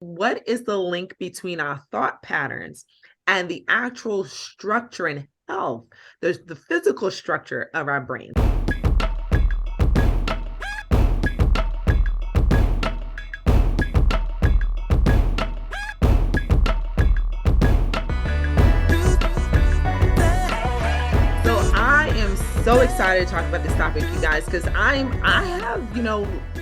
What is the link between our thought patterns and the actual structure and health, the physical structure of our brain? So excited to talk about this topic, you guys, because I have,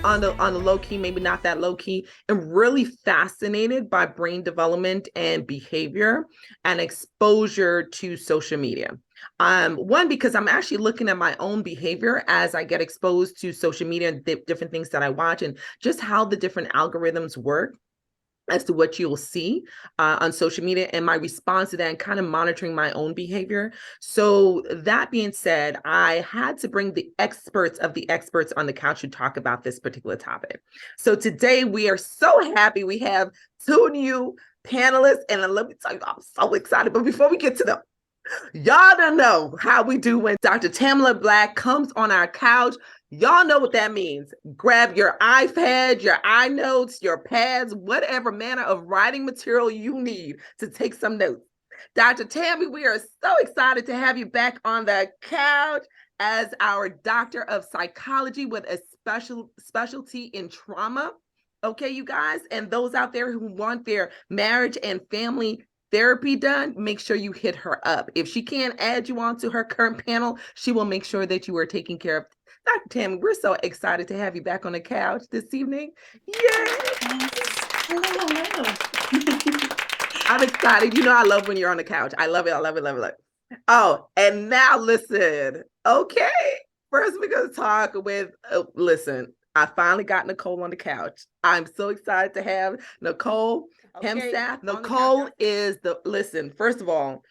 on the low key, maybe not that low key, am really fascinated by brain development and behavior and exposure to social media. One, because I'm actually looking at my own behavior as I get exposed to social media and different things that I watch and just how the different algorithms work as to what you'll see on social media and my response to that and kind of monitoring my own behavior. So that being said, I had to bring the experts of the experts on the couch to talk about this particular topic. So today we are so happy we have two new panelists, and let me tell you, I'm so excited. But before we get to them, y'all don't know how we do when Dr. Tamala Black comes on our couch. Y'all know what that means. Grab your iPad, your iNotes, your pads, whatever manner of writing material you need to take some notes. Dr. Tammy, we are so excited to have you back on the couch as our doctor of psychology with a specialty in trauma. Okay, you guys, and those out there who want their marriage and family therapy done, make sure you hit her up. If she can't add you onto her current panel, she will make sure that you are taken care of. Dr. Tammy, we're so excited to have you back on the couch this evening. Yay! Hello. I'm excited. You know, I love when you're on the couch. I love it. I love it. Love it. Love it. Oh, and now listen. Okay. First, we're going to talk with, listen, I finally got Nicole on the couch. I'm so excited to have Nicole Hemstaff. Nicole is listen, first of all,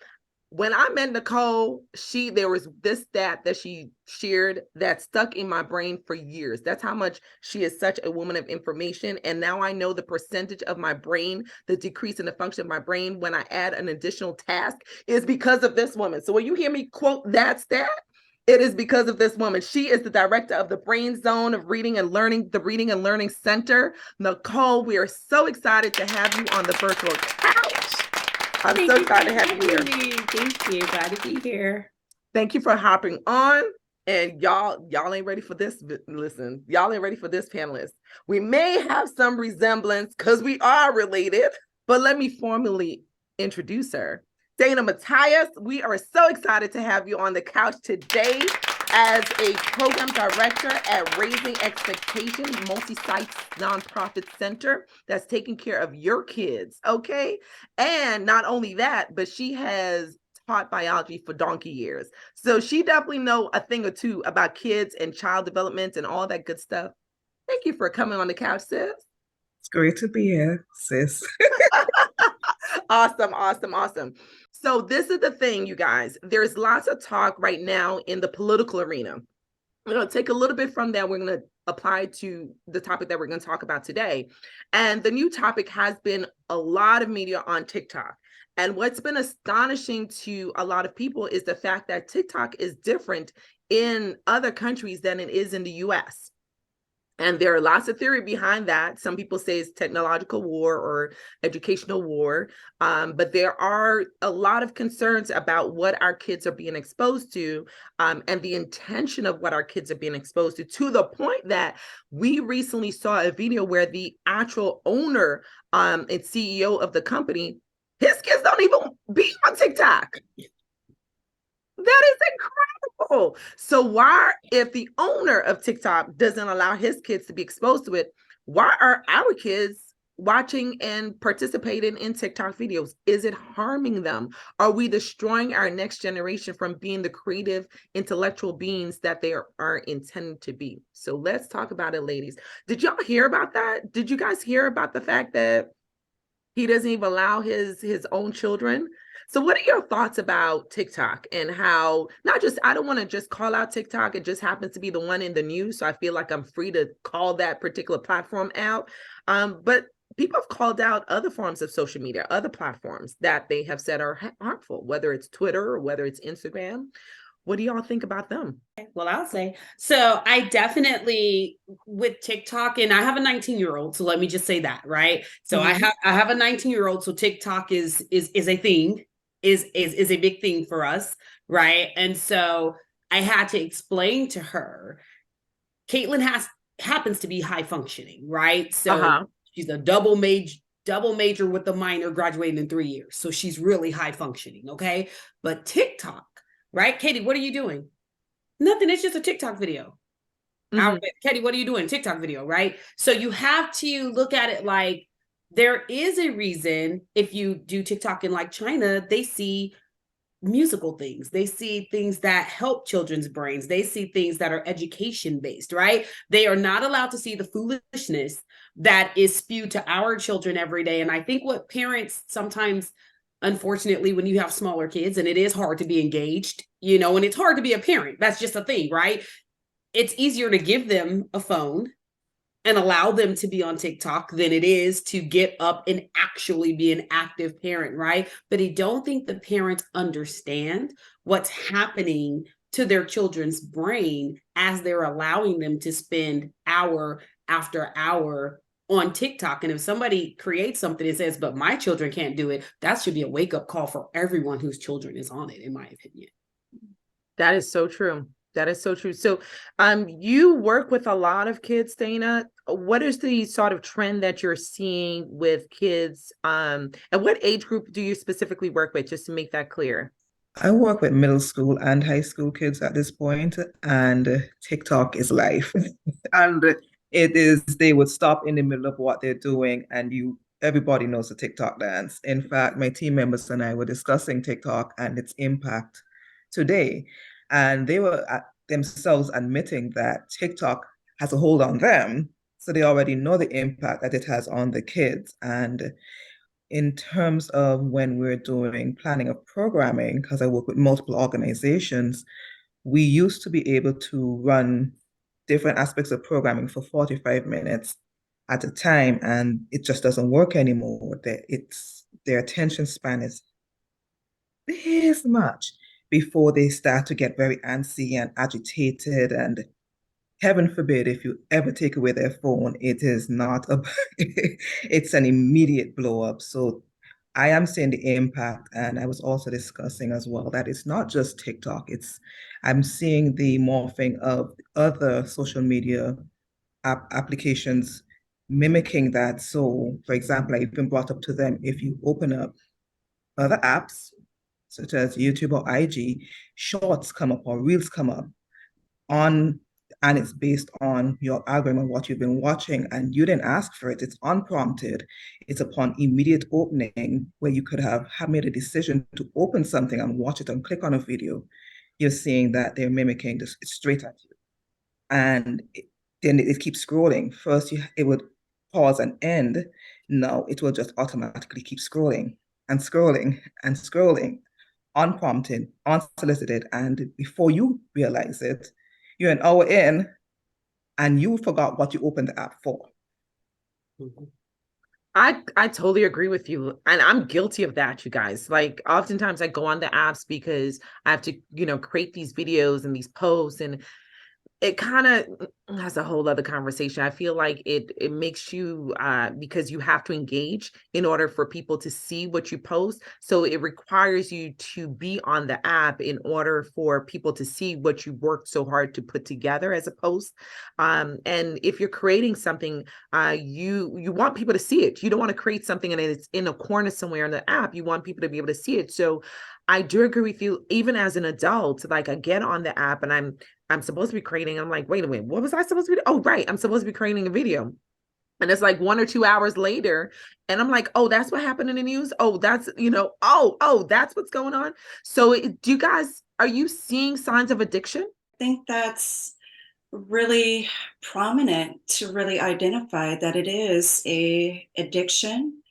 when I met Nicole, there was this stat that she shared that stuck in my brain for years. That's how much she is such a woman of information. And now I know the percentage of my brain, the decrease in the function of my brain when I add an additional task is because of this woman. So when you hear me quote that stat, it is because of this woman. She is the director of the Brain Zone of Reading and Learning, the Reading and Learning Center. Nicole, we are so excited to have you on the virtual couch. I'm so excited to have you here. Thank you. Glad to be here. Thank you for hopping on. And y'all ain't ready for this. Listen, y'all ain't ready for this, panelists. We may have some resemblance because we are related, but let me formally introduce her. Dana Matthias, we are so excited to have you on the couch today as a program director at Raising Expectations, multi-site nonprofit center that's taking care of your kids, okay? And not only that, but she has taught biology for donkey years. So she definitely know a thing or two about kids and child development and all that good stuff. Thank you for coming on the couch, sis. It's great to be here, sis. Awesome. So this is the thing, you guys. There's lots of talk right now in the political arena. We're going to take a little bit from that. We're going to apply to the topic that we're going to talk about today. And the new topic has been a lot of media on TikTok. And what's been astonishing to a lot of people is the fact that TikTok is different in other countries than it is in the US. And there are lots of theory behind that. Some people say it's technological war or educational war, but there are a lot of concerns about what our kids are being exposed to and the intention of what our kids are being exposed to the point that we recently saw a video where the actual owner and CEO of the company, his kids don't even be on TikTok. That is incredible. So why, if the owner of TikTok doesn't allow his kids to be exposed to it, why are our kids watching and participating in TikTok videos? Is it harming them? Are we destroying our next generation from being the creative, intellectual beings that they are intended to be? So let's talk about it, ladies. Did y'all hear about that? Did you guys hear about the fact that he doesn't even allow his own children? So what are your thoughts about TikTok and how, not just, I don't want to just call out TikTok. It just happens to be the one in the news. So I feel like I'm free to call that particular platform out. But people have called out other forms of social media, other platforms that they have said are harmful, whether it's Twitter or whether it's Instagram. What do y'all think about them? Well, I'll say. So I definitely with TikTok, and I have a 19-year-old, so let me just say that, right? So Mhm. I have a 19-year-old, so TikTok is a thing, is a big thing for us, right? And so I had to explain to her, Caitlin happens to be high functioning, right? So Uh-huh. she's a double major with the minor, graduating in 3 years. So she's really high functioning, okay? But TikTok, right? Katie, what are you doing? Nothing. It's just a TikTok video. Mhm. Katie, what are you doing? TikTok video, right? So you have to look at it like there is a reason if you do TikTok in like China, they see musical things. They see things that help children's brains. They see things that are education based, right? They are not allowed to see the foolishness that is spewed to our children every day. And I think what parents sometimes, unfortunately, when you have smaller kids, and it is hard to be engaged, and it's hard to be a parent. That's just a thing, right? It's easier to give them a phone and allow them to be on TikTok than it is to get up and actually be an active parent, right? But I don't think the parents understand what's happening to their children's brain as they're allowing them to spend hour after hour on TikTok. And if somebody creates something and says, but my children can't do it, that should be a wake up call for everyone whose children is on it, in my opinion. That is so true. That is so true. So, you work with a lot of kids, Dana. What is the sort of trend that you're seeing with kids? And what age group do you specifically work with, just to make that clear? I work with middle school and high school kids at this point, and TikTok is life. And it is, they would stop in the middle of what they're doing, and everybody knows the TikTok dance. In fact, my team members and I were discussing TikTok and its impact today, and they were themselves admitting that TikTok has a hold on them. So they already know the impact that it has on the kids. And in terms of when we're doing planning of programming, because I work with multiple organizations, we used to be able to run different aspects of programming for 45 minutes at a time, and it just doesn't work anymore. Their attention span is this much before they start to get very antsy and agitated. And heaven forbid, if you ever take away their phone, it is not a it's an immediate blow up. So I am seeing the impact, and I was also discussing as well that it's not just TikTok. I'm seeing the morphing of other social media applications mimicking that. So for example, I even brought up to them, if you open up other apps such as YouTube or IG, shorts come up or reels come up on, and it's based on your algorithm of what you've been watching, and you didn't ask for it. It's unprompted. It's upon immediate opening where you could have made a decision to open something and watch it and click on a video. You're seeing that they're mimicking this straight at you, and then it keeps scrolling. First, it would pause and end. Now it will just automatically keep scrolling and scrolling and scrolling, unprompted, unsolicited. And before you realize it, you're an hour in and you forgot what you opened the app for. Mm-hmm. I totally agree with you. And I'm guilty of that, you guys. Like oftentimes I go on the apps because I have to, create these videos and these posts, and it kind of has a whole other conversation. I feel like it makes you because you have to engage in order for people to see what you post. So it requires you to be on the app in order for people to see what you worked so hard to put together as a post. And if you're creating something, you want people to see it. You don't want to create something and it's in a corner somewhere in the app. You want people to be able to see it. So I do agree with you. Even as an adult, like I get on the app and I'm supposed to be creating. I'm like, wait a minute, what was I supposed to be? Oh, right. I'm supposed to be creating a video. And it's like 1 or 2 hours later. And I'm like, oh, that's what happened in the news. Oh, that's, that's what's going on. So are you seeing signs of addiction? I think that's really prominent to really identify that it is a addiction.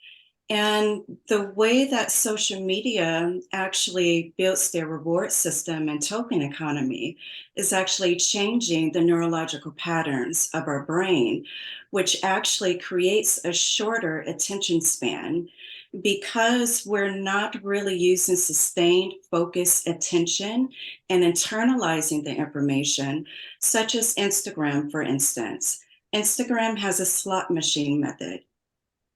And the way that social media actually builds their reward system and token economy is actually changing the neurological patterns of our brain, which actually creates a shorter attention span because we're not really using sustained focused attention and internalizing the information, such as Instagram, for instance. Instagram has a slot machine method.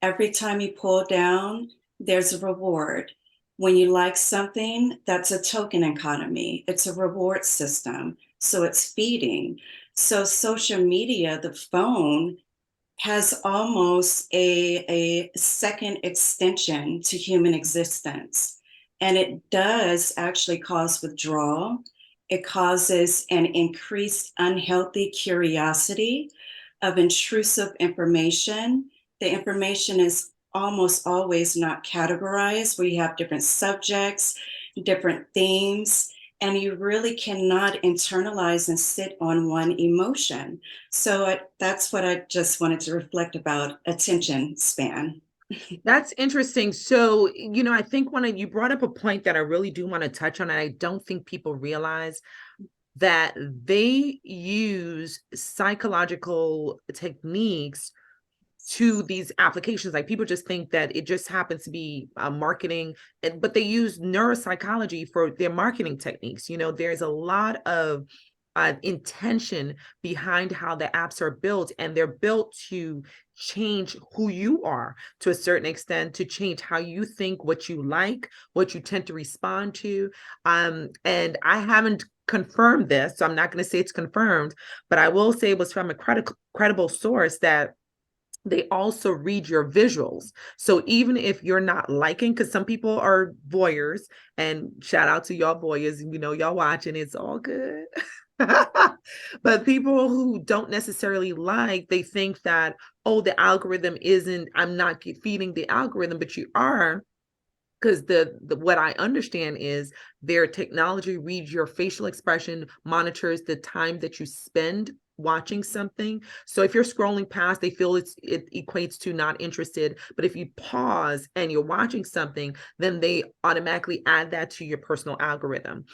Every time you pull down, there's a reward. When you like something, that's a token economy. It's a reward system. So it's feeding. So social media, the phone, has almost a second extension to human existence. And it does actually cause withdrawal. It causes an increased unhealthy curiosity of intrusive information. The information is almost always not categorized. We have different subjects, different themes, and you really cannot internalize and sit on one emotion. So that's what I just wanted to reflect about attention span. That's interesting. So, I think you brought up a point that I really do want to touch on, and I don't think people realize that they use psychological techniques to these applications. Like, people just think that it just happens to be marketing, but they use neuropsychology for their marketing techniques. There's a lot of intention behind how the apps are built, and they're built to change who you are to a certain extent, to change how you think, what you like, what you tend to respond to. And I haven't confirmed this, so I'm not going to say it's confirmed, but I will say it was from a credible source that they also read your visuals. So even if you're not liking, because some people are voyeurs, and shout out to y'all voyeurs, y'all watching, it's all good. But people who don't necessarily like, they think that, oh, the algorithm isn't, I'm not feeding the algorithm, but you are. Because the what I understand is their technology reads your facial expression, monitors the time that you spend watching something. So if you're scrolling past, they feel it equates to not interested. But if you pause and you're watching something, then they automatically add that to your personal algorithm.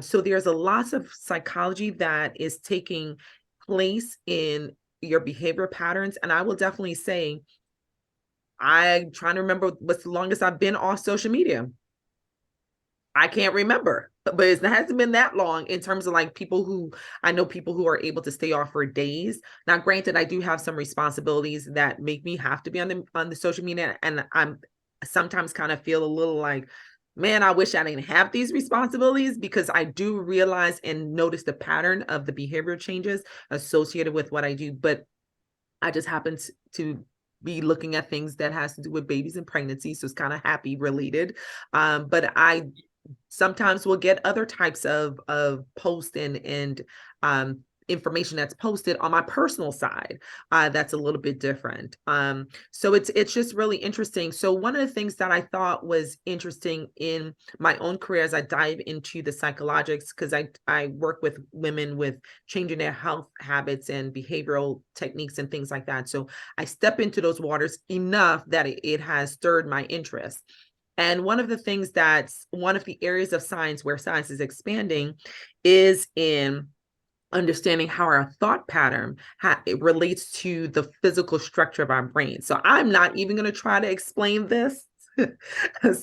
So there's a lot of psychology that is taking place in your behavior patterns. And I will definitely say, I'm trying to remember what's the longest I've been off social media. I can't remember, but it hasn't been that long in terms of like I know people who are able to stay off for days. Now, granted, I do have some responsibilities that make me have to be on the social media, and I'm sometimes kind of feel a little like, man, I wish I didn't have these responsibilities, because I do realize and notice the pattern of the behavior changes associated with what I do. But I just happen to be looking at things that has to do with babies and pregnancy, so it's kind of happy related. But I sometimes will get other types of posts and information that's posted on my personal side that's a little bit different. So it's just really interesting. So one of the things that I thought was interesting in my own career as I dive into the psychologics, because I work with women with changing their health habits and behavioral techniques and things like that. So I step into those waters enough that it has stirred my interest. And one of the things that's one of the areas of science where science is expanding is in understanding how our thought pattern it relates to the physical structure of our brain. So I'm not even going to try to explain this. So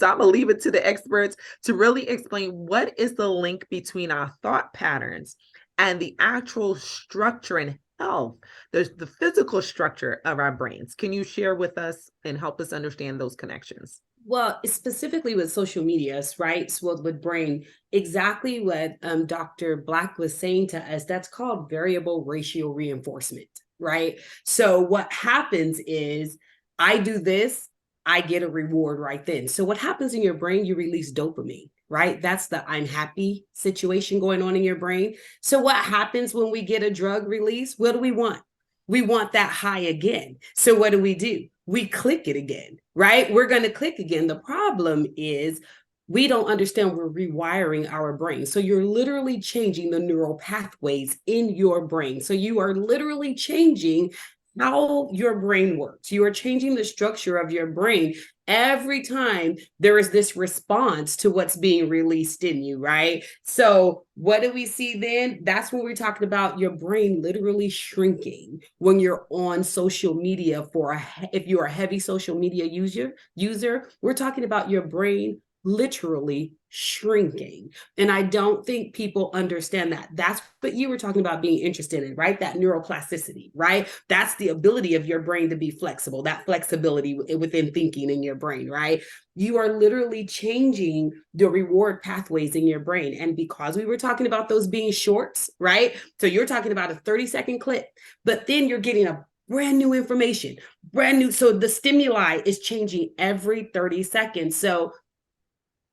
I'm going to leave it to the experts to really explain what is the link between our thought patterns and the actual structure and health, the physical structure of our brains. Can you share with us and help us understand those connections? Well, specifically with social medias, right? So with brain, exactly what Dr. Black was saying to us, that's called variable ratio reinforcement, right? So what happens is I do this, I get a reward right then. So what happens in your brain, you release dopamine, right? That's the I'm happy situation going on in your brain. So what happens when we get a drug release? What do we want? We want that high again. So what do? We click it again, right? We're going to click again. The problem is we don't understand we're rewiring our brain. So you're literally changing the neural pathways in your brain. So you are literally changing how your brain works. You are changing the structure of your brain every time there is this response to what's being released in you, right? So what do we see then? That's when we're talking about your brain literally shrinking when you're on social media if you're a heavy social media user, we're talking about your brain literally shrinking. And I don't think people understand that. That's what you were talking about being interested in, right? That neuroplasticity, right? That's the ability of your brain to be flexible, that flexibility within thinking in your brain, right? You are literally changing the reward pathways in your brain. And because we were talking about those being shorts, right? So you're talking about a 30-second clip, but then you're getting a brand new information, brand new. So the stimuli is changing every 30 seconds. So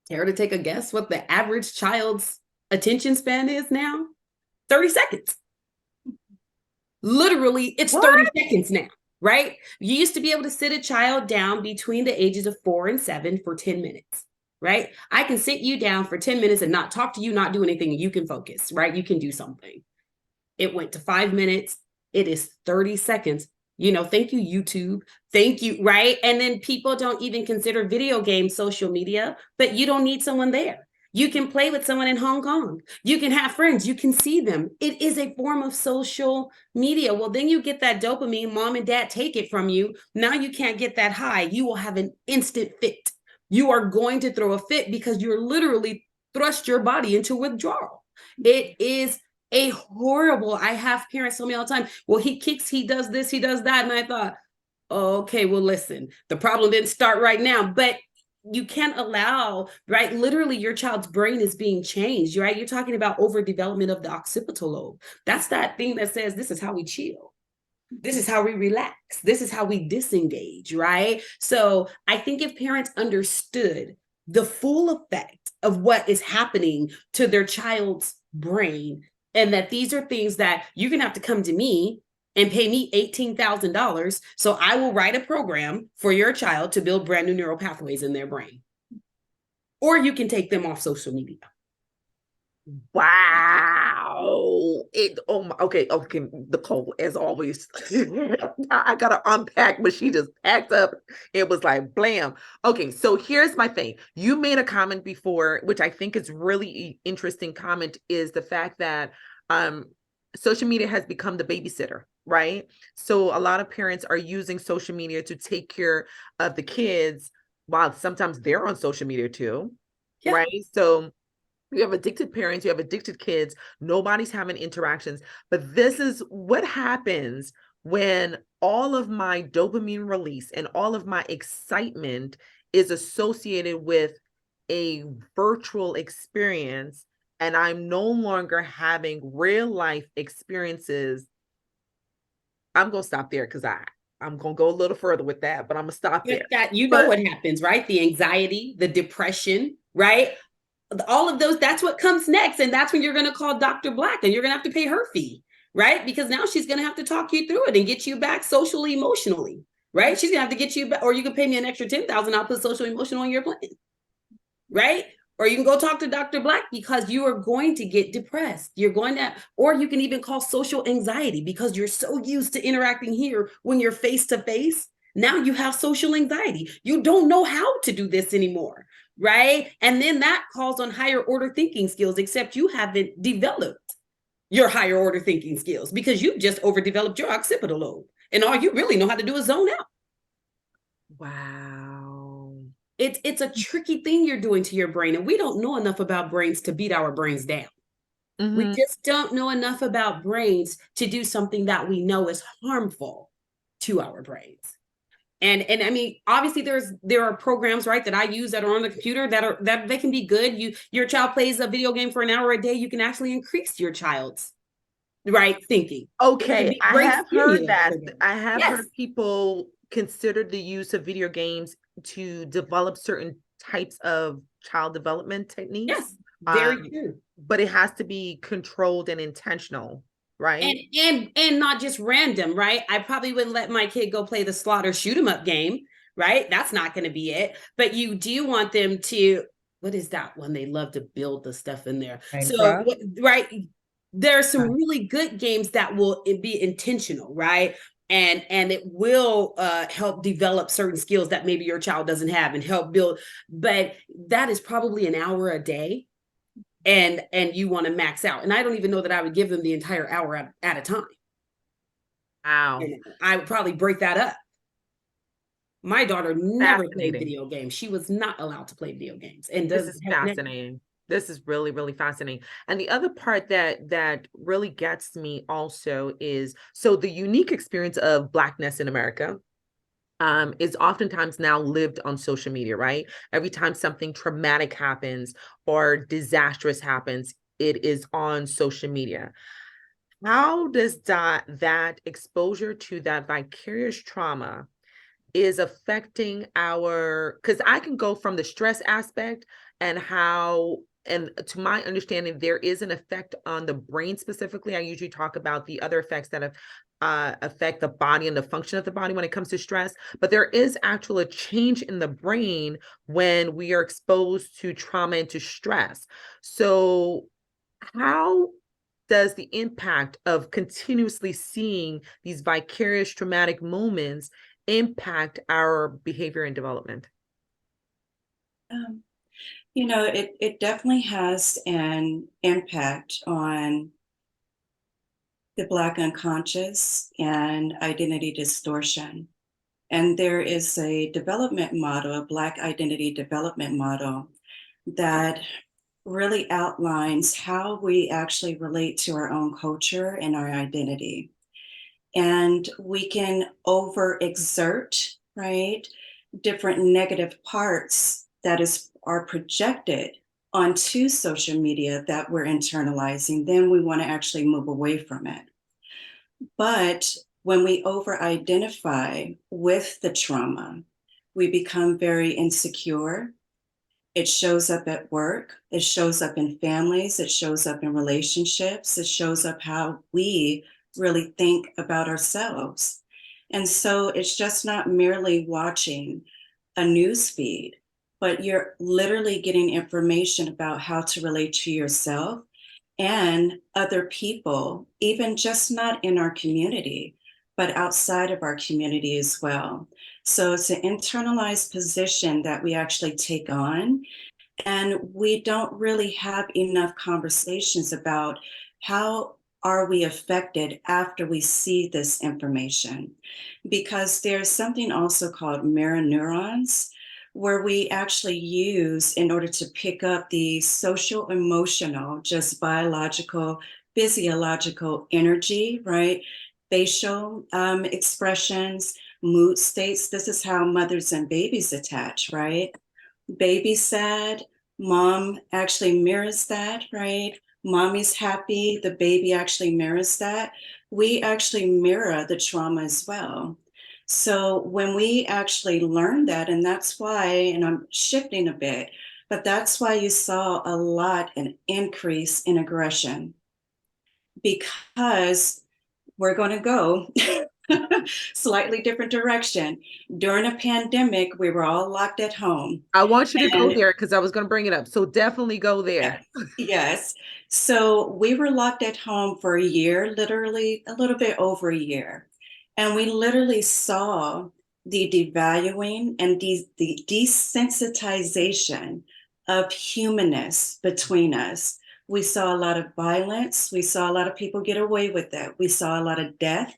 care to take a guess what the average child's attention span is now? 30 seconds. Literally, it's What? 30 seconds now, right? You used to be able to sit a child down between the ages of 4 and 7 for 10 minutes, right? I can sit you down for 10 minutes and not talk to you, not do anything, and you can focus, right? You can do something. It went to 5 minutes. It is 30 seconds. Thank you, YouTube. Thank you, right? And then people don't even consider video games social media, but you don't need someone there. You can play with someone in Hong Kong. You can have friends. You can see them. It is a form of social media. Well, then you get that dopamine. Mom and dad take it from you. Now you can't get that high. You will have an instant fit. You are going to throw a fit because you're literally thrust your body into withdrawal. It is I have parents tell me all the time, well, he kicks, he does this, he does that. And I thought, okay, well, listen, the problem didn't start right now, but you can't allow, right? Literally, your child's brain is being changed, right? You're talking about overdevelopment of the occipital lobe. That's that thing that says, this is how we chill. This is how we relax. This is how we disengage, right? So I think if parents understood the full effect of what is happening to their child's brain, and that these are things that you're going to have to come to me and pay me $18,000. So I will write a program for your child to build brand new neural pathways in their brain. Or you can take them off social media. Wow. Okay, Nicole, as always. I gotta unpack, but she just packed up. It was like blam. Okay, so here's my thing. You made a comment before, which I think is really interesting comment, is the fact that social media has become the babysitter, right? So a lot of parents are using social media to take care of the kids while sometimes they're on social media too. Yeah. Right. So you have addicted parents, you have addicted kids, nobody's having interactions. But this is what happens when all of my dopamine release and all of my excitement is associated with a virtual experience, and I'm no longer having real life experiences. I'm going to stop there because I'm going to go a little further with that, but I'm going to stop there. Know what happens, right? The anxiety, the depression, right? All of those, that's what comes next. And that's when you're going to call Dr. Black and you're going to have to pay her fee, right? Because now she's going to have to talk you through it and get you back socially, emotionally, right? She's going to have to get you back, or you can pay me an extra 10,000. I'll put social emotional on your plan, right? Or you can go talk to Dr. Black because you are going to get depressed. You're going to, or you can even call social anxiety because you're so used to interacting here when you're face to face. Now you have social anxiety. You don't know how to do this anymore, right? And then that calls on higher order thinking skills, except you haven't developed your higher order thinking skills because you've just overdeveloped your occipital lobe. And all you really know how to do is zone out. Wow. It's a tricky thing you're doing to your brain. And we don't know enough about brains to beat our brains down. Mm-hmm. We just don't know enough about brains to do something that we know is harmful to our brains. And I mean, obviously there are programs, right, that I use that are on the computer that they can be good. Your child plays a video game for an hour a day, you can actually increase your child's right thinking. Okay, I have heard that. I have heard people consider the use of video games to develop certain types of child development techniques. Yes, very true. But it has to be controlled and intentional. Right. And not just random, right? I probably wouldn't let my kid go play the slaughter shoot 'em up game, right? That's not going to be it. But you do want them to, what is that one? They love to build the stuff in there. Minecraft. So, right. There are some really good games that will be intentional, right? and it will help develop certain skills that maybe your child doesn't have and help build. But that is probably an hour a day, and you want to max out. And I don't even know that I would give them the entire hour at a time. Wow. And I would probably break that up. My daughter never played video games. She was not allowed to play video games. And this is fascinating. This is really, really fascinating. And the other part that really gets me also is, so the unique experience of Blackness in America is oftentimes now lived on social media, right? Every time something traumatic happens or disastrous happens, it is on social media. How does that exposure to that vicarious trauma is affecting our, because I can go from the stress aspect and how, and to my understanding, there is an effect on the brain specifically. I usually talk about the other effects that have affect the body and the function of the body when it comes to stress, but there is actual a change in the brain when we are exposed to trauma and to stress. So how does the impact of continuously seeing these vicarious traumatic moments impact our behavior and development? It definitely has an impact on the Black unconscious and identity distortion. And there is a development model, a Black identity development model, that really outlines how we actually relate to our own culture and our identity. And we can overexert, right, different negative parts are projected onto social media that we're internalizing. Then we want to actually move away from it. But when we over identify with the trauma, we become very insecure. It shows up at work, it shows up in families, it shows up in relationships, it shows up how we really think about ourselves. And so it's just not merely watching a news feed, but you're literally getting information about how to relate to yourself and other people, even just not in our community, but outside of our community as well. So it's an internalized position that we actually take on, and we don't really have enough conversations about how are we affected after we see this information. Because there's something also called mirror neurons, where we actually use in order to pick up the social, emotional, just biological, physiological energy, right? Facial expressions, mood states. This is how mothers and babies attach, right? Baby sad, mom actually mirrors that, right? Mommy's happy, the baby actually mirrors that. We actually mirror the trauma as well. So when we actually learn that, and that's why, and I'm shifting a bit, but that's why you saw a lot an increase in aggression, because we're going to go slightly different direction. During a pandemic, we were all locked at home. I want you to go And there because I was going to bring it up. So definitely go there. yes, yes. So we were locked at home for a year, literally a little bit over a year. And we literally saw the devaluing and the desensitization of humanness between us. We saw a lot of violence. We saw a lot of people get away with it. We saw a lot of death,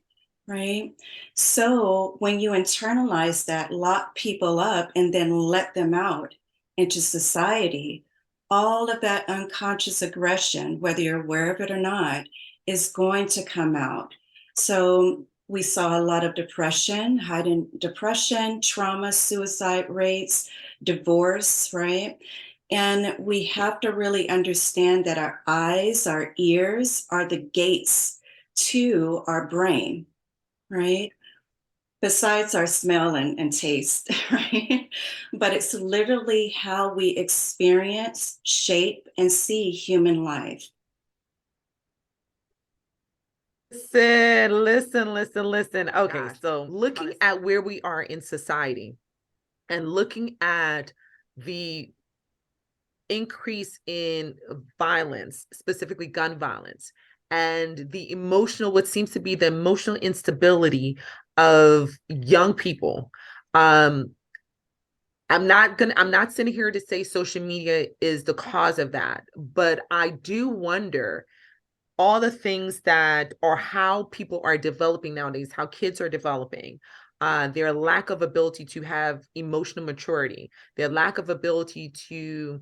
right? So when you internalize that, lock people up, and then let them out into society, all of that unconscious aggression, whether you're aware of it or not, is going to come out. So we saw a lot of depression, heightened depression, trauma, suicide rates, divorce, right? And we have to really understand that our eyes, our ears are the gates to our brain, right? Besides our smell and taste, right? But it's literally how we experience, shape, and see human life. Listen. Okay, so looking at where we are in society and looking at the increase in violence, specifically gun violence, and the emotional, what seems to be the emotional instability of young people. I'm not sitting here to say social media is the cause of that, but I do wonder all the things that, or how people are developing nowadays, how kids are developing, their lack of ability to have emotional maturity, their lack of ability to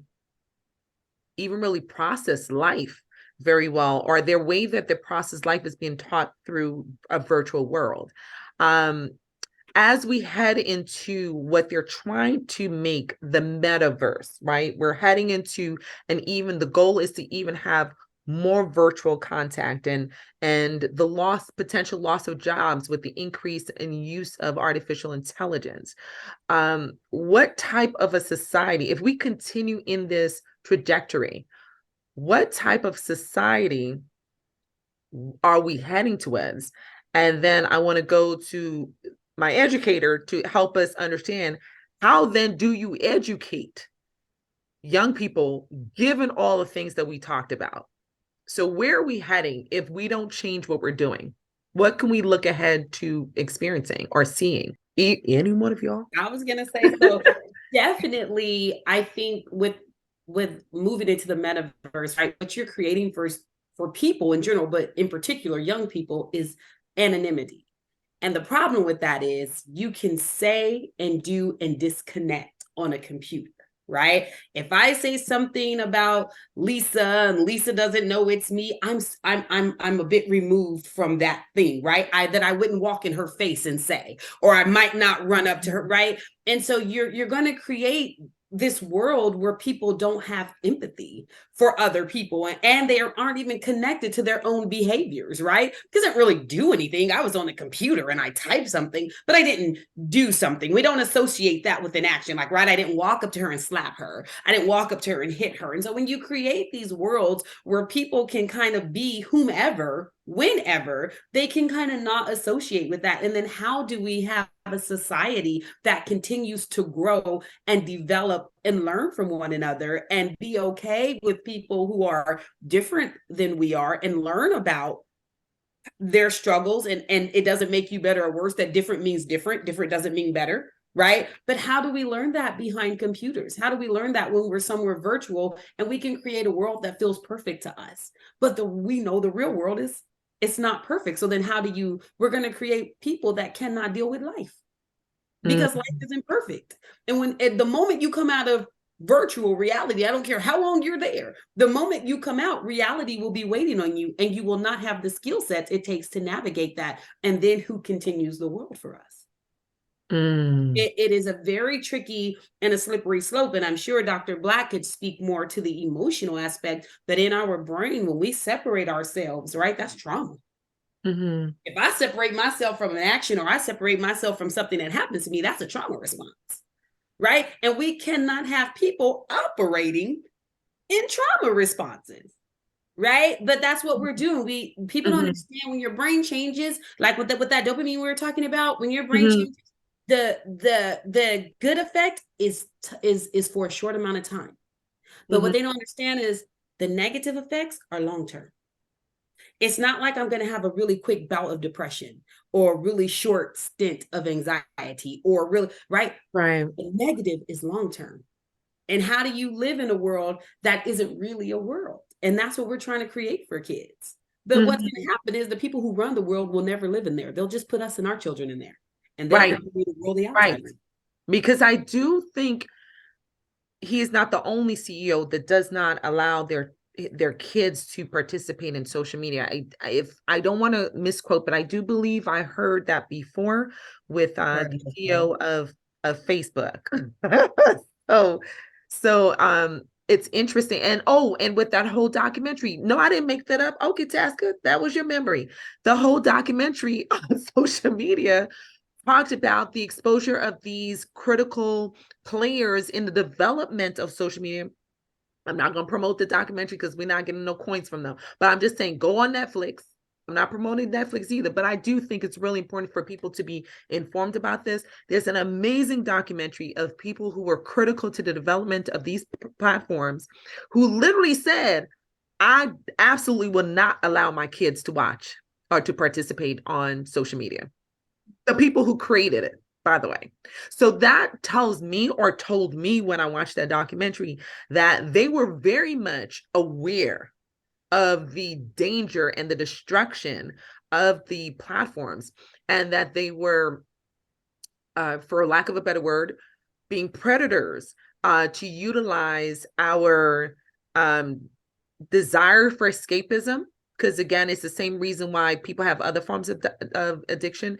even really process life very well, or their way that they process life is being taught through a virtual world. As we head into what they're trying to make the metaverse, right? We're heading into, and even the goal is to even have more virtual contact, and the potential loss of jobs with the increase in use of artificial intelligence. What type of a society, if we continue in this trajectory, what type of society are we heading towards? And then I want to go to my educator to help us understand, how then do you educate young people given all the things that we talked about? So where are we heading if we don't change what we're doing? What can we look ahead to experiencing or seeing? Any one of y'all? I was gonna say, so definitely, I think with moving into the metaverse, right? What you're creating for people in general, but in particular young people, is anonymity. And the problem with that is you can say and do and disconnect on a computer, right? If I say something about Lisa and Lisa doesn't know it's me, I'm a bit removed from that thing, right? I wouldn't walk in her face and say, or I might not run up to her, right? And so you're going to create this world where people don't have empathy for other people, and they aren't even connected to their own behaviors, right? Doesn't really do anything. I was on a computer and I typed something, but I didn't do something. We don't associate that with an action, like, right, I didn't walk up to her and slap her, I didn't walk up to her and hit her. And so when you create these worlds where people can kind of be whomever, whenever, they can kind of not associate with that. And then how do we have a society that continues to grow and develop and learn from one another and be okay with people who are different than we are, and learn about their struggles, and it doesn't make you better or worse, that different means different, different doesn't mean better, right? But how do we learn that behind computers? How do we learn that when we're somewhere virtual and we can create a world that feels perfect to us, but we know the real world is, it's not perfect. So then we're going to create people that cannot deal with life, because life isn't perfect. And at the moment you come out of virtual reality, I don't care how long you're there, the moment you come out, reality will be waiting on you, and you will not have the skill sets it takes to navigate that. And then who continues the world for us? It is a very tricky and a slippery slope. And I'm sure Dr. Black could speak more to the emotional aspect, that in our brain, when we separate ourselves, right, that's trauma. If I separate myself from an action, or I separate myself from something that happens to me, that's a trauma response, right? And we cannot have people operating in trauma responses, right? But that's what we're doing. People don't understand, when your brain changes, like with that dopamine we were talking about, when your brain changes, the good effect is for a short amount of time. But what they don't understand is the negative effects are long term. It's not like I'm going to have a really quick bout of depression or a really short stint of anxiety, or really, right? Right. The negative is long term. And how do you live in a world that isn't really a world? And that's what we're trying to create for kids. But what's going to happen is the people who run the world will never live in there. They'll just put us and our children in there. And they'll Right. be the world the Right. outsiders. Because I do think he is not the only CEO that does not allow their kids to participate in social media. If I don't want to misquote, but I do believe I heard that before with the CEO of Facebook. so it's interesting. And with that whole documentary, no, I didn't make that up. Okay, Taska, that was your memory. The whole documentary on social media talked about the exposure of these critical players in the development of social media. I'm not going to promote the documentary because we're not getting no coins from them, but I'm just saying, go on Netflix. I'm not promoting Netflix either, but I do think it's really important for people to be informed about this. There's an amazing documentary of people who were critical to the development of these platforms, who literally said, I absolutely will not allow my kids to watch or to participate on social media. The people who created it, by the way. So that tells me, or told me when I watched that documentary, that they were very much aware of the danger and the destruction of the platforms, and that they were, for lack of a better word, being predators to utilize our desire for escapism. Because again, it's the same reason why people have other forms of addiction,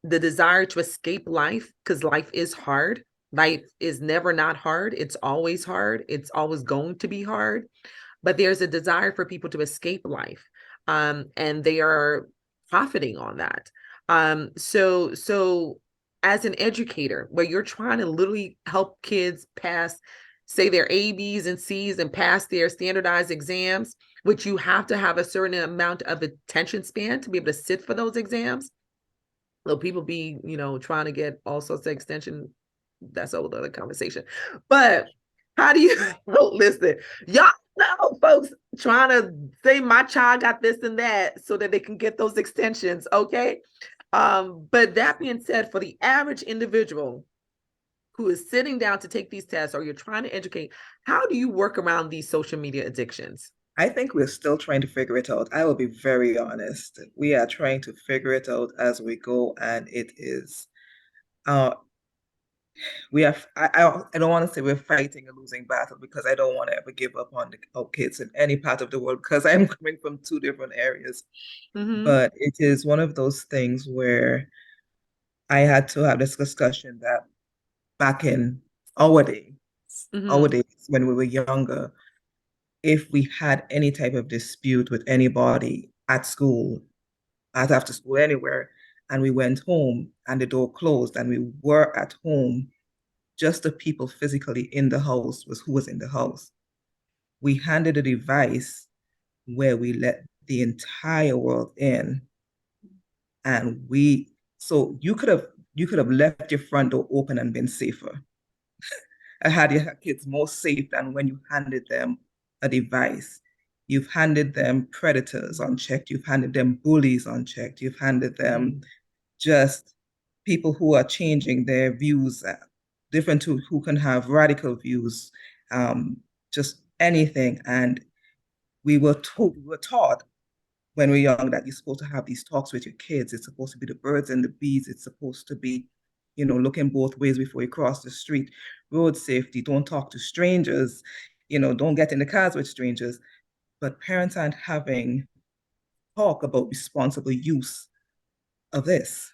the desire to escape life, because life is hard. Life is never not hard. It's always hard. It's always going to be hard. But there's a desire for people to escape life. And they are profiting on that. So as an educator, where you're trying to literally help kids pass, say, their A, B's, and C's and pass their standardized exams, which you have to have a certain amount of attention span to be able to sit for those exams. Though people be, trying to get all sorts of extension, that's a whole other conversation. But how do you listen? Y'all know folks trying to say my child got this and that so that they can get those extensions, okay? But that being said, for the average individual who is sitting down to take these tests, or you're trying to educate, how do you work around these social media addictions? I think we're still trying to figure it out. I will be very honest. We are trying to figure it out as we go, and it is uh we have I don't want to say we're fighting a losing battle, because I don't want to ever give up on our kids in any part of the world, because I'm coming from two different areas. Mm-hmm. But it is one of those things where I had to have this discussion that back in our days, our Mm-hmm. days when we were younger, if we had any type of dispute with anybody at school, at after school, anywhere, and we went home and the door closed and we were at home, just the people physically in the house was who was in the house. We handed a device where we let the entire world in, and you could have left your front door open and been safer. I had your kids more safe than when you handed them a device. You've handed them predators unchecked. You've handed them bullies unchecked. You've handed them just people who are changing their views, different to who can have radical views, um, just anything. And we were taught when we're young that you're supposed to have these talks with your kids. It's supposed to be the birds and the bees. It's supposed to be, looking both ways before you cross the street. Road safety, don't talk to strangers, don't get in the cars with strangers. But parents aren't having talk about responsible use of this.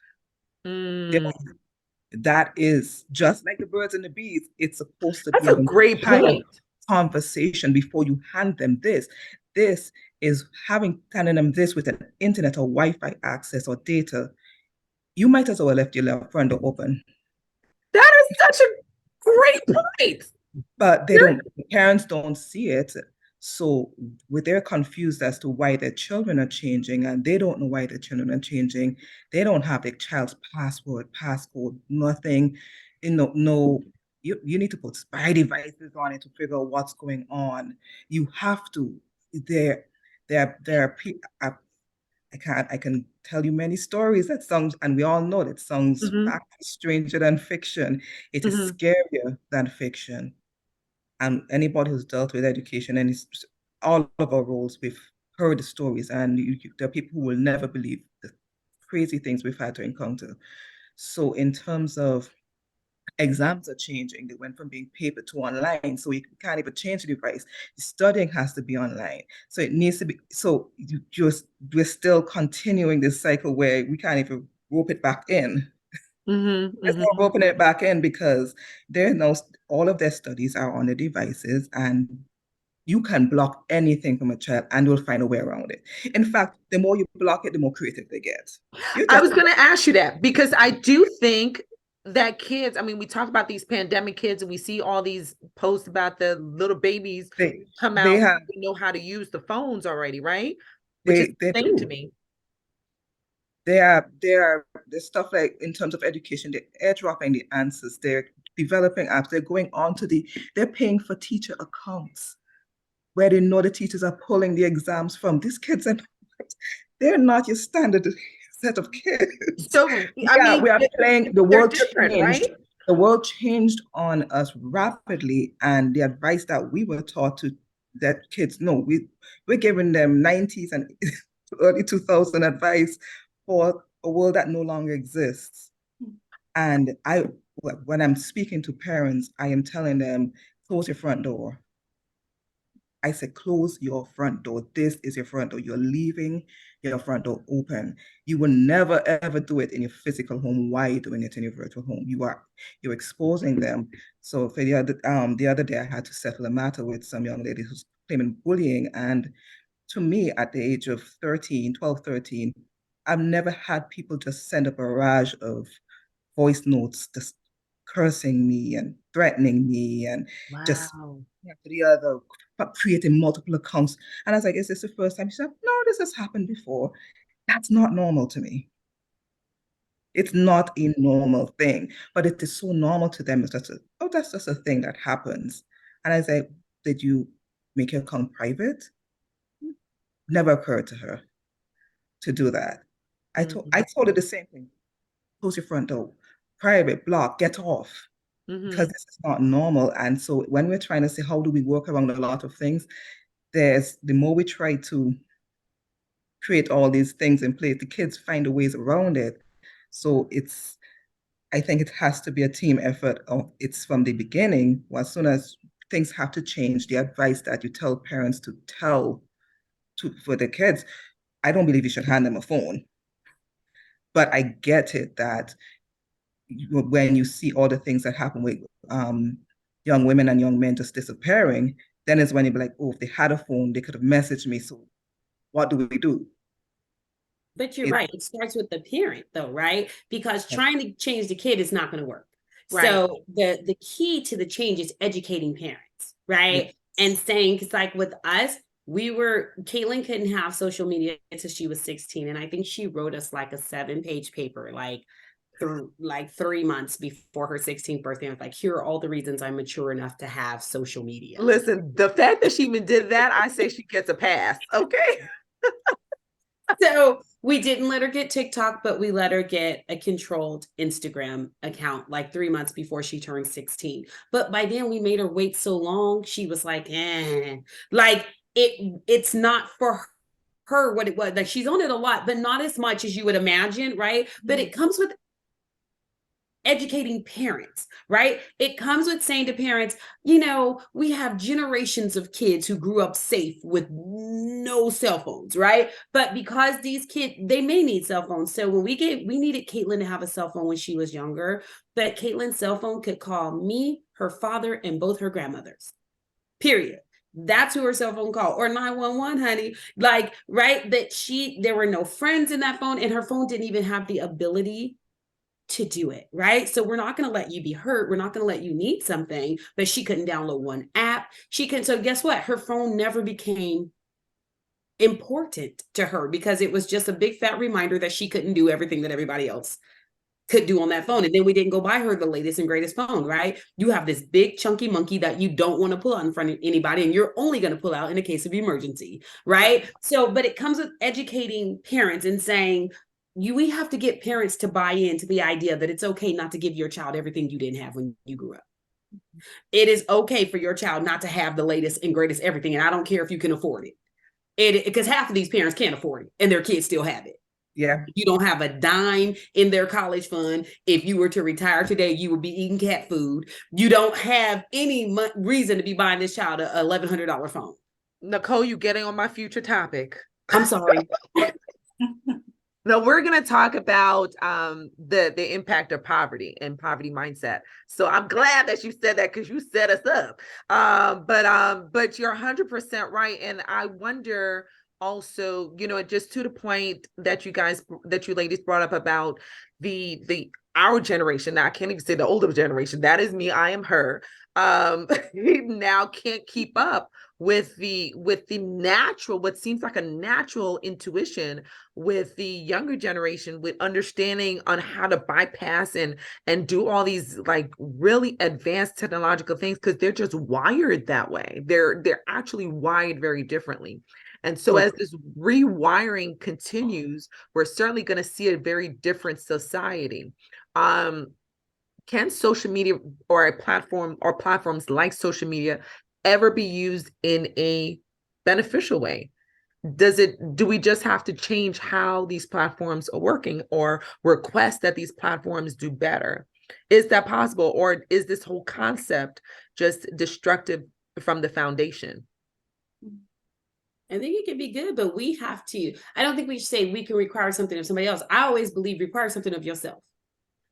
Mm. That is just like the birds and the bees. It's supposed to That's be a an great entire point. conversation before you hand them this. This is handing them this with an internet or Wi-Fi access or data. You might as well left your left front door open. That is such a great point. But You're- parents don't see it. So they're confused as to why their children are changing, and they don't know why their children are changing. They don't have their child's passcode, nothing. No, you need to put spy devices on it to figure out what's going on. You have to. There are people. I can tell you many stories that sounds, and we all know that sounds Mhm, fact stranger than fiction. It is mhm, scarier than fiction. And anybody who's dealt with education and all of our roles, we've heard the stories, and there are people who will never believe the crazy things we've had to encounter. So, in terms of exams are changing, they went from being paper to online, so you can't even change the device. The studying has to be online, so it needs to be. So, we're still continuing this cycle where we can't even rope it back in. mhm, Let's mhm. not open it back in, because they're now all of their studies are on the devices, and you can block anything from a child and you'll find a way around it. In fact, the more you block it, the more creative they get. You I just was going to ask you that because I do think that kids, I mean, we talk about these pandemic kids and we see all these posts about the little babies they come they out have who know how to use the phones already, right? Which is they insane to do. me. There's stuff like in terms of education, they're airdropping the answers, they're developing apps, they're going on to they're paying for teacher accounts. where they know the teachers are pulling the exams from. These kids are they're not your standard set of kids. So, I Yeah, mean, we are playing, the they're world different, changed. right? The world changed on us rapidly, and the advice that we were taught to that kids, no, we're giving them 90s and early 2000 advice for a world that no longer exists. And when I'm speaking to parents, I am telling them, close your front door. I said, close your front door. This is your front door. You're leaving your front door open. You will never ever do it in your physical home. Why are you doing it in your virtual home? You're exposing them. So for the other day I had to settle a matter with some young lady who's claiming bullying. And to me, at the age of 13, 12, 13, I've never had people just send a barrage of voice notes just cursing me and threatening me and just Wow. after the other, creating multiple accounts. And I was like, is this the first time? She said, no, this has happened before. That's not normal to me. It's not a normal thing, but it is so normal to them. It's just, that's just a thing that happens. And I said, did you make your account private? Never occurred to her to do that. I told her the same thing. Close your front door, private, block, get off. Because this is not normal. And so when we're trying to say, how do we work around a lot of things, the more we try to create all these things in place, the kids find the ways around it. So I think it has to be a team effort. It's from the beginning. Well, as soon as things have to change, the advice that you tell parents to tell for the kids, I don't believe you should hand them a phone. But I get it that when you see all the things that happen with young women and young men just disappearing, then is when you be like, oh, if they had a phone, they could have messaged me. So what do we do? But you're right. It starts with the parent, though, right? Because trying to change the kid is not going to work. Right. So the key to the change is educating parents, right? Yes. And saying, because like with us, Caitlin couldn't have social media until she was 16. And I think she wrote us like a 7-page paper, like through like 3 months before her 16th birthday. I was like, here are all the reasons I'm mature enough to have social media. Listen, the fact that she even did that, I say she gets a pass. Okay. So we didn't let her get TikTok, but we let her get a controlled Instagram account like 3 months before she turned 16. But by then we made her wait so long, she was like, like it's not for her what it was. Like she's on it a lot, but not as much as you would imagine, right? But it comes with educating parents, right? It comes with saying to parents, we have generations of kids who grew up safe with no cell phones, right? But because these kids, they may need cell phones. So when we needed Caitlin to have a cell phone when she was younger, but Caitlin's cell phone could call me, her father, and both her grandmothers, period. That's who her cell phone called, or 911, honey. Like, right? There were no friends in that phone, and her phone didn't even have the ability to do it, right? So we're not going to let you be hurt. We're not going to let you need something, but she couldn't download one app. So guess what? Her phone never became important to her because it was just a big fat reminder that she couldn't do everything that everybody else could do on that phone. And then we didn't go buy her the latest and greatest phone, right? You have this big chunky monkey that you don't want to pull out in front of anybody, and you're only going to pull out in a case of emergency, right? So, but it comes with educating parents and saying, we have to get parents to buy into the idea that it's okay not to give your child everything you didn't have when you grew up. It is okay for your child not to have the latest and greatest everything. And I don't care if you can afford it. Because half of these parents can't afford it and their kids still have it. Yeah. You don't have a dime in their college fund. If you were to retire today, you would be eating cat food. You don't have any reason to be buying this child a $1,100 phone. Nicole, you getting on my future topic. I'm sorry. No, we're going to talk about the impact of poverty and poverty mindset. So I'm glad that you said that because you set us up. But you're 100% right. And I wonder also, just to the point that you ladies brought up about the our generation, now I can't even say the older generation, that is me, I am her, now can't keep up with the natural, what seems like a natural intuition with the younger generation, with understanding on how to bypass and do all these like really advanced technological things, because they're just wired that way. They're actually wired very differently. And so as this rewiring continues, we're certainly going to see a very different society. Can social media or a platform or platforms like social media ever be used in a beneficial way? Do we just have to change how these platforms are working, or request that these platforms do better? Is that possible? Or is this whole concept just destructive from the foundation? I think it can be good, but we have to. I don't think we should say we can require something of somebody else. I always believe require something of yourself,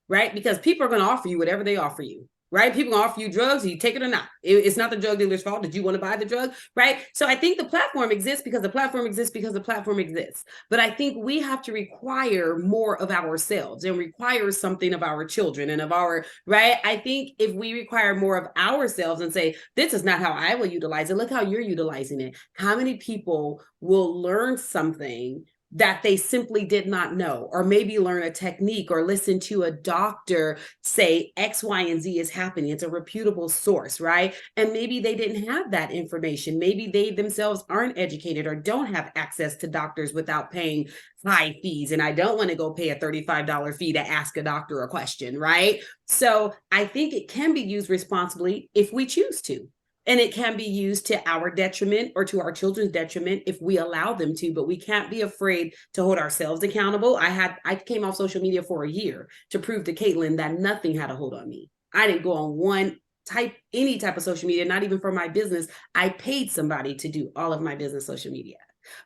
right? Because people are going to offer you whatever they offer you, right? People going to offer you drugs, you take it or not. It's not the drug dealer's fault that you want to buy the drug, right? So I think the platform exists because the platform exists because the platform exists. But I think we have to require more of ourselves and require something of our children and of our, right? I think if we require more of ourselves and say, this is not how I will utilize it, look how you're utilizing it. How many people will learn something that they simply did not know, or maybe learn a technique or listen to a doctor say X, Y, and Z is happening. It's a reputable source, right? And maybe they didn't have that information. Maybe they themselves aren't educated or don't have access to doctors without paying high fees. And I don't want to go pay a $35 fee to ask a doctor a question, right? So I think it can be used responsibly if we choose to. And it can be used to our detriment or to our children's detriment if we allow them to, but we can't be afraid to hold ourselves accountable. I came off social media for a year to prove to Caitlin that nothing had a hold on me. I didn't go on any type of social media, not even for my business. I paid somebody to do all of my business social media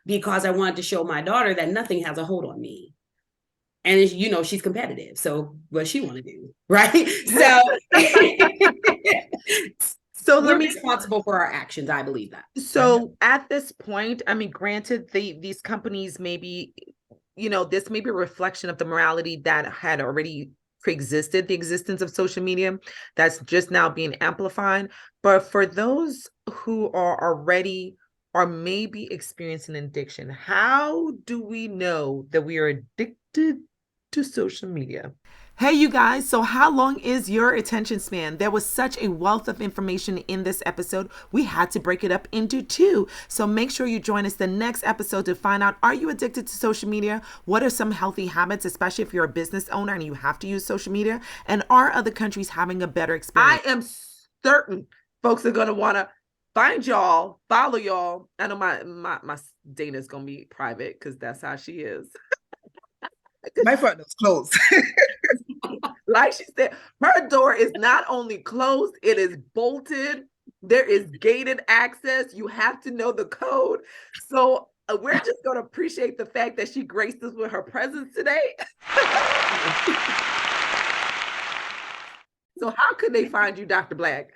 because I wanted to show my daughter that nothing has a hold on me. And she's competitive. So what she want to do, right? So So we're responsible for our actions. I believe that. So at this point, I mean, granted, these companies maybe, this may be a reflection of the morality that had already pre-existed the existence of social media that's just now being amplified. But for those who are already or maybe experiencing addiction, how do we know that we are addicted to social media? Hey, you guys. So how long is your attention span? There was such a wealth of information in this episode. We had to break it up into two. So make sure you join us the next episode to find out, are you addicted to social media? What are some healthy habits, especially if you're a business owner and you have to use social media? And are other countries having a better experience? I am certain folks are going to want to find y'all, follow y'all. I know my Dana's going to be private because that's how she is. My front door's closed. Like she said, her door is not only closed, it is bolted. There is gated access. You have to know the code. So we're just going to appreciate the fact that she graced us with her presence today. So how could they find you, Dr. Black?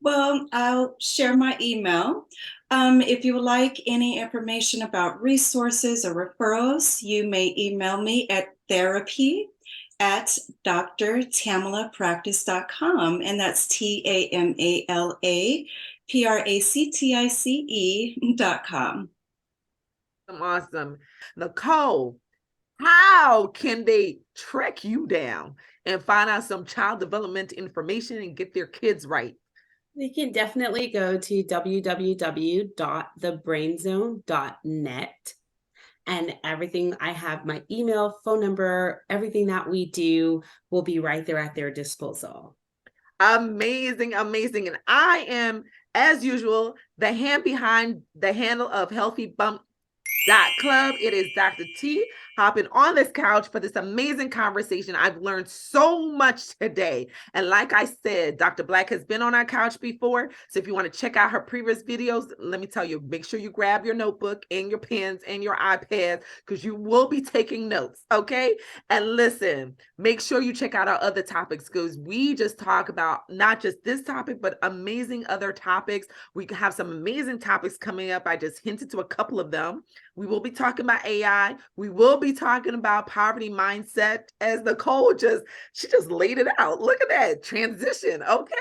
Well, I'll share my email. If you would like any information about resources or referrals, you may email me at therapy@drtamalapractice.com, and that's TAMALAPRACTICE.com. Awesome. Nicole, how can they track you down and find out some child development information and get their kids right? They can definitely go to www.thebrainzone.net, and everything. I have my email, phone number, everything that we do will be right there at their disposal. Amazing, amazing. And I am, as usual, the hand behind the handle of Healthy Bump Club. It is Dr. T hopping on this couch for this amazing conversation. I've learned so much today. And like I said, Dr. Black has been on our couch before. So if you want to check out her previous videos, let me tell you, make sure you grab your notebook and your pens and your iPads because you will be taking notes. Okay. And listen, make sure you check out our other topics because we just talk about not just this topic, but amazing other topics. We have some amazing topics coming up. I just hinted to a couple of them. We will be talking about AI. We will be be talking about poverty mindset as Nicole she just laid it out. Look at that transition. Okay.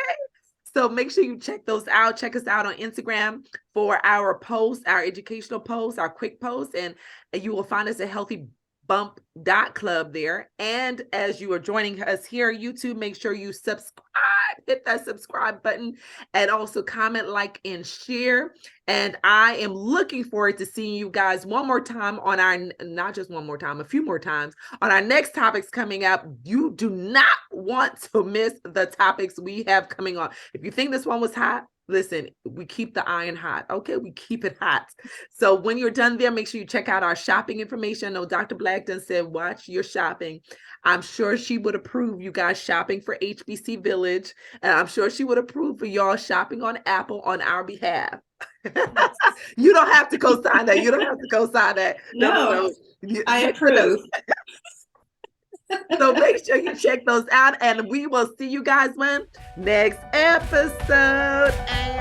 So make sure you check those out. Check us out on Instagram for our posts, our educational posts, our quick posts, and you will find us at healthybump.club there. And as you are joining us here on YouTube, make sure you subscribe, hit that subscribe button, and also comment, like, and share. And I am looking forward to seeing you guys one more time on our, not just one more time, a few more times on our next topics coming up. You do not want to miss the topics we have coming on. If you think this one was hot, listen, we keep the iron hot. Okay, we keep it hot. So when you're done there, make sure you check out our shopping information. I know Dr. Blackton said, watch your shopping. I'm sure she would approve you guys shopping for HBC Village. And I'm sure she would approve for y'all shopping on Apple on our behalf. You don't have to co-sign that. You don't have to co-sign that. No. I approve. So make sure you check those out, and we will see you guys when next episode. And